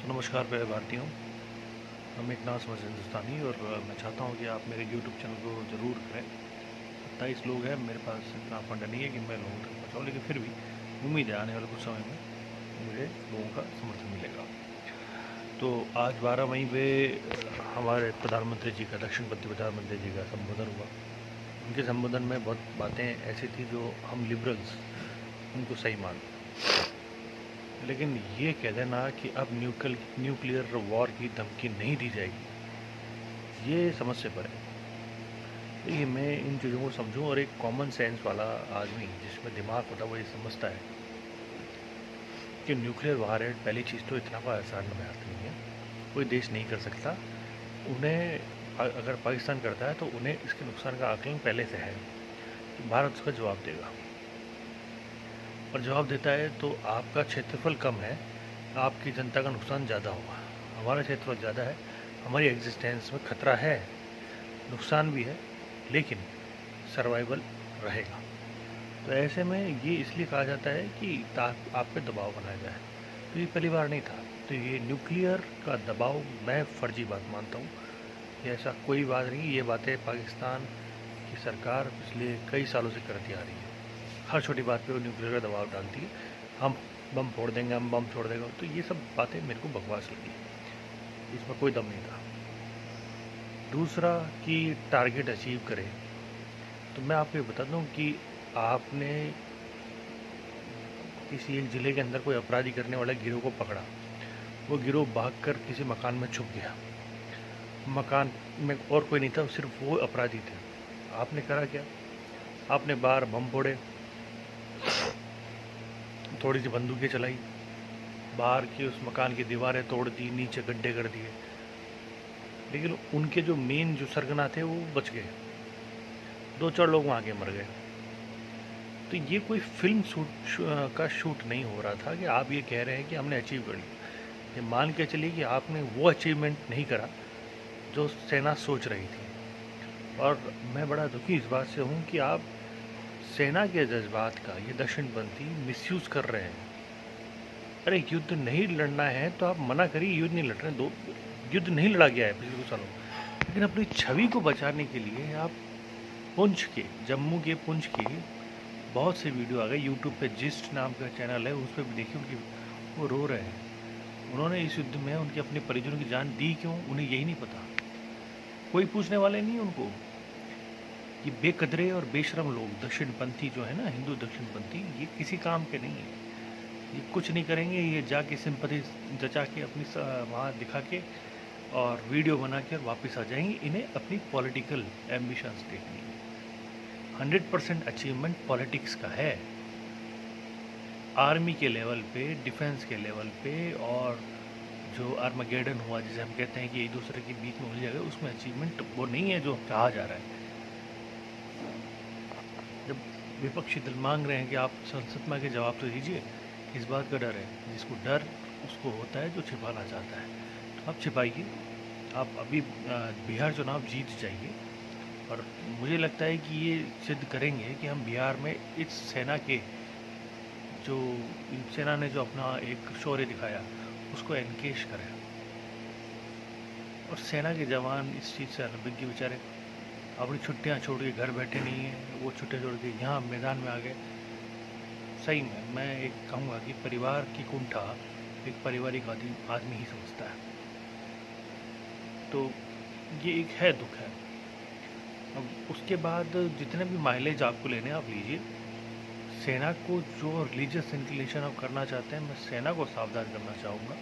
तो नमस्कार प्यारे भारतीयों। हम एक ना समझ हिंदुस्तानी और मैं चाहता हूँ कि आप मेरे यूट्यूब चैनल को ज़रूर करें। 27 लोग हैं, मेरे पास इतना फंड नहीं है कि मैं लोगों तक पहुँचाऊँ, लेकिन फिर भी उम्मीद है आने वाले कुछ समय में मुझे लोगों का समर्थन मिलेगा। तो आज 12 मई पे हमारे प्रधानमंत्री जी का, दक्षिणपंथी प्रधानमंत्री जी का संबोधन हुआ। उनके संबोधन में बहुत बातें ऐसी थी जो हम लिबरल्स उनको सही मानते, लेकिन ये कह देना कि अब न्यूक्लियर वॉर की धमकी नहीं दी जाएगी, ये समझ से परे। देखिए, मैं इन चीज़ों को समझूं और एक कॉमन सेंस वाला आदमी जिसमें दिमाग होता है वो ये समझता है कि न्यूक्लियर वॉर है। पहली चीज़ तो इतना कोई आसान बात नहीं है, कोई देश नहीं कर सकता। उन्हें अगर पाकिस्तान करता है तो उन्हें इसके नुकसान का आकलन पहले से है कि भारत उसका जवाब देगा, और जवाब देता है तो आपका क्षेत्रफल कम है, आपकी जनता का नुकसान ज़्यादा होगा। हमारा क्षेत्रफल ज़्यादा है, हमारी एग्जिस्टेंस में खतरा है, नुकसान भी है, लेकिन सर्वाइवल रहेगा। तो ऐसे में ये इसलिए कहा जाता है कि आप पे दबाव बनाया जाए। तो ये पहली बार नहीं था। तो ये न्यूक्लियर का दबाव मैं फर्जी बात मानता हूँ। ये ऐसा कोई बात नहीं, ये बातें पाकिस्तान की सरकार पिछले कई सालों से करती आ रही है। हर छोटी बात पे वो न्यूक्लियर का दबाव डालती है, हम बम फोड़ देंगे, हम बम छोड़ देंगे। तो ये सब बातें मेरे को बकवास लगी, इसमें कोई दम नहीं था। दूसरा कि टारगेट अचीव करें, तो मैं आपको ये बता दूं कि आपने किसी एक ज़िले के अंदर कोई अपराधी करने वाले गिरोह को पकड़ा, वो गिरोह भागकर किसी मकान में छुप गया, मकान में और कोई नहीं था, सिर्फ वो अपराधी थे। आपने करा क्या? आपने बाहर बम फोड़े, थोड़ी सी बंदूकें चलाई, बाहर की उस मकान की दीवारें तोड़ दी, नीचे गड्ढे कर दिए, लेकिन उनके जो मेन जो सरगना थे वो बच गए। 2-4 लोग वहाँ के मर गए। तो ये कोई फिल्म का शूट नहीं हो रहा था कि आप ये कह रहे हैं कि हमने अचीव कर लिया। ये मान के चलिए कि आपने वो अचीवमेंट नहीं करा जो सेना सोच रही थी। और मैं बड़ा दुखी इस बात से हूँ कि आप सेना के जज्बात का ये दक्षिणपंथी मिसयूज़ कर रहे हैं। अरे युद्ध नहीं लड़ना है तो आप मना करिए, युद्ध नहीं लड़ रहे हैं। दो युद्ध नहीं लड़ा गया है पिछले कुछ सालों में, लेकिन अपनी छवि को बचाने के लिए आप पुंछ के, जम्मू के पुंछ की बहुत से वीडियो आ गए यूट्यूब पे, जिस्ट नाम का चैनल है, उस पर भी देखिए उनकी, वो रो रहे हैं। उन्होंने इस युद्ध में उनके अपने परिजनों की जान दी क्यों, उन्हें यही नहीं पता। कोई पूछने वाले नहीं उनको। ये बेकदरे और बेशरम लोग दक्षिणपंथी जो है ना, हिंदू दक्षिणपंथी, ये किसी काम के नहीं है। ये कुछ नहीं करेंगे, ये जाके सिंपैथी जचा के अपनी वहाँ दिखा के और वीडियो बना के और वापस आ जाएंगे। इन्हें अपनी पॉलिटिकल एम्बिशंस देखनी है। 100% अचीवमेंट पॉलिटिक्स का है, आर्मी के लेवल पे, डिफेंस के लेवल पे, और जो आर्मागेडन हुआ जिसे हम कहते हैं कि एक दूसरे के बीच में उलझ जाएगा, उसमें अचीवमेंट वो नहीं है जो कहा जा रहा है। जब विपक्षी दल मांग रहे हैं कि आप संसद में आके जवाब तो दीजिए, इस बात का डर है। जिसको डर उसको होता है जो छिपाना चाहता है, तो आप छिपाइए। आप अभी बिहार चुनाव जीत जाइए, और मुझे लगता है कि ये सिद्ध करेंगे कि हम बिहार में इस सेना के जो सेना ने जो अपना एक शौर्य दिखाया उसको एनकेश करें। और सेना के जवान इस चीज़ से अनभिज्ञ बेचारे अपनी छुट्टियां छोड़ के घर बैठे नहीं हैं, वो छुट्टियां छोड़ के यहाँ मैदान में आ गए। सही में मैं एक कहूँगा कि परिवार की कुंठा एक पारिवारिक आदमी ही समझता है। तो ये एक है, दुख है। अब उसके बाद जितने भी माइलेज आपको लेने आप लीजिए। सेना को जो रिलीजियस इंक्लिनेशन आप करना चाहते हैं, मैं सेना को सावधान करना चाहूँगा।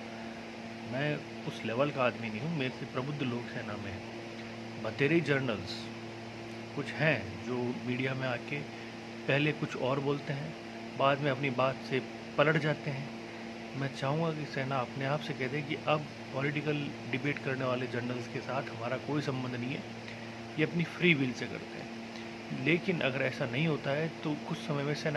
मैं उस लेवल का आदमी नहीं हूँ, मेरे से प्रबुद्ध लोग सेना में हैं। बतेरे जर्नल्स कुछ हैं जो मीडिया में आके पहले कुछ और बोलते हैं, बाद में अपनी बात से पलट जाते हैं। मैं चाहूँगा कि सेना अपने आप से कह दे कि अब पॉलिटिकल डिबेट करने वाले जर्नल्स के साथ हमारा कोई संबंध नहीं है, ये अपनी फ्री विल से करते हैं। लेकिन अगर ऐसा नहीं होता है तो कुछ समय में सेना